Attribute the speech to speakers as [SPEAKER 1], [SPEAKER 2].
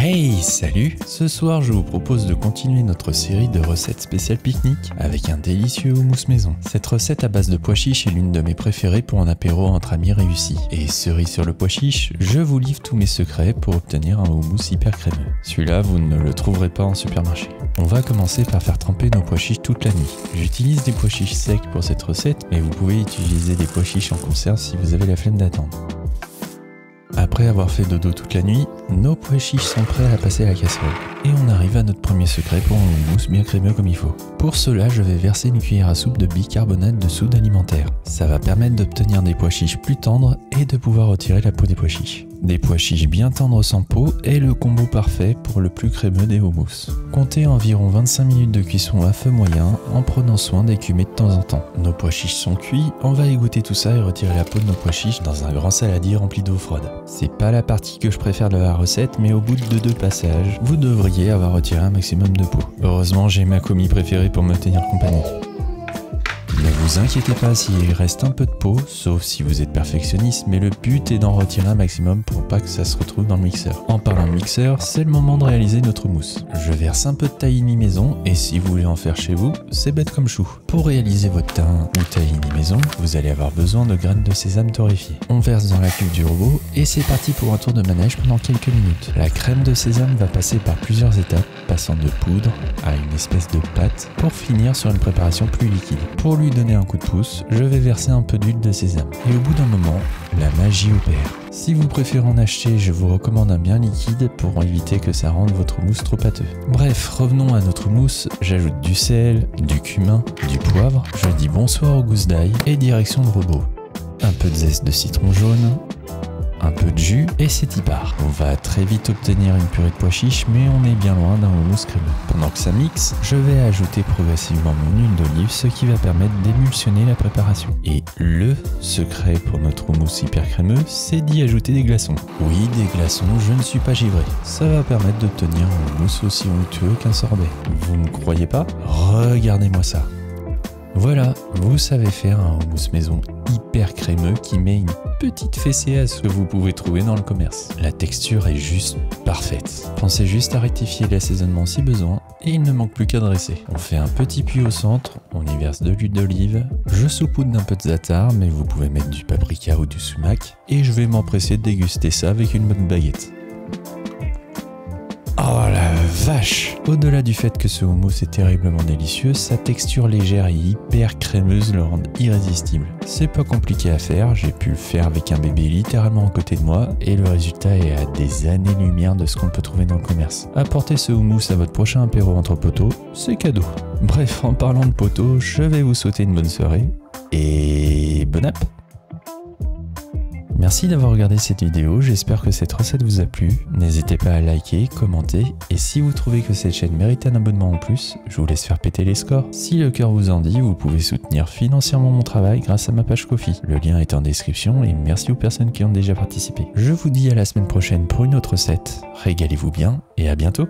[SPEAKER 1] Hey, salut! Ce soir, je vous propose de continuer notre série de recettes spéciales pique-nique avec un délicieux houmous maison. Cette recette à base de pois chiches est l'une de mes préférées pour un apéro entre amis réussi. Et cerise sur le pois chiche, je vous livre tous mes secrets pour obtenir un houmous hyper crémeux. Celui-là, vous ne le trouverez pas en supermarché. On va commencer par faire tremper nos pois chiches toute la nuit. J'utilise des pois chiches secs pour cette recette, mais vous pouvez utiliser des pois chiches en conserve si vous avez la flemme d'attendre. Après avoir fait dodo toute la nuit, nos pois chiches sont prêts à passer à la casserole. Et on arrive à notre premier secret pour un houmous bien crémeux comme il faut. Pour cela, je vais verser une cuillère à soupe de bicarbonate de soude alimentaire. Ça va permettre d'obtenir des pois chiches plus tendres et de pouvoir retirer la peau des pois chiches. Des pois chiches bien tendres sans peau est le combo parfait pour le plus crémeux des houmous. Comptez environ 25 minutes de cuisson à feu moyen en prenant soin d'écumer de temps en temps. Nos pois chiches sont cuits, on va égoutter tout ça et retirer la peau de nos pois chiches dans un grand saladier rempli d'eau froide. C'est pas la partie que je préfère de la recette, mais au bout de 2 passages, vous devriez avoir retiré un maximum de peau. Heureusement, j'ai ma commis préférée pour me tenir compagnie. Ne vous inquiétez pas s'il reste un peu de peau, sauf si vous êtes perfectionniste, mais le but est d'en retirer un maximum pour pas que ça se retrouve dans le mixeur. En parlant de mixeur, c'est le moment de réaliser notre mousse. Je verse un peu de tahini maison, et si vous voulez en faire chez vous, c'est bête comme chou. Pour réaliser votre thym ou tahini maison, vous allez avoir besoin de graines de sésame torréfiées. On verse dans la cuve du robot, et c'est parti pour un tour de manège pendant quelques minutes. La crème de sésame va passer par plusieurs étapes, passant de poudre à une espèce de pâte, pour finir sur une préparation plus liquide. Pour lui donner un coup de pouce, je vais verser un peu d'huile de sésame. Et au bout d'un moment, la magie opère. Si vous préférez en acheter, je vous recommande un bien liquide pour éviter que ça rende votre mousse trop pâteux. Bref, revenons à notre mousse. J'ajoute du sel, du cumin, du poivre. Je dis bonsoir aux gousses d'ail et direction le robot. Un peu de zeste de citron jaune, un peu de jus et c'est y part. On va très vite obtenir une purée de pois chiches, mais on est bien loin d'un houmous crémeux. Pendant que ça mixe, je vais ajouter progressivement mon huile d'olive, ce qui va permettre d'émulsionner la préparation. Et le secret pour notre houmous hyper crémeux, c'est d'y ajouter des glaçons. Oui, des glaçons, je ne suis pas givré. Ça va permettre d'obtenir un houmous aussi onctueux qu'un sorbet. Vous ne croyez pas? Regardez-moi ça. Voilà, vous savez faire un houmous maison hyper crémeux qui met une petite fessée à ce que vous pouvez trouver dans le commerce. La texture est juste parfaite. Pensez juste à rectifier l'assaisonnement si besoin et il ne manque plus qu'à dresser. On fait un petit puits au centre, on y verse de l'huile d'olive, je saupoudre d'un peu de za'atar mais vous pouvez mettre du paprika ou du sumac et je vais m'empresser de déguster ça avec une bonne baguette. Oh la vache! Au-delà du fait que ce houmous est terriblement délicieux, sa texture légère et hyper crémeuse le rend irrésistible. C'est pas compliqué à faire, j'ai pu le faire avec un bébé littéralement à côté de moi et le résultat est à des années-lumière de ce qu'on peut trouver dans le commerce. Apportez ce houmous à votre prochain apéro entre potos, c'est cadeau. Bref, en parlant de potos, je vais vous souhaiter une bonne soirée et bon app! Merci d'avoir regardé cette vidéo, j'espère que cette recette vous a plu. N'hésitez pas à liker, commenter, et si vous trouvez que cette chaîne mérite un abonnement en plus, je vous laisse faire péter les scores. Si le cœur vous en dit, vous pouvez soutenir financièrement mon travail grâce à ma page Ko-fi. Le lien est en description et merci aux personnes qui ont déjà participé. Je vous dis à la semaine prochaine pour une autre recette. Régalez-vous bien et à bientôt.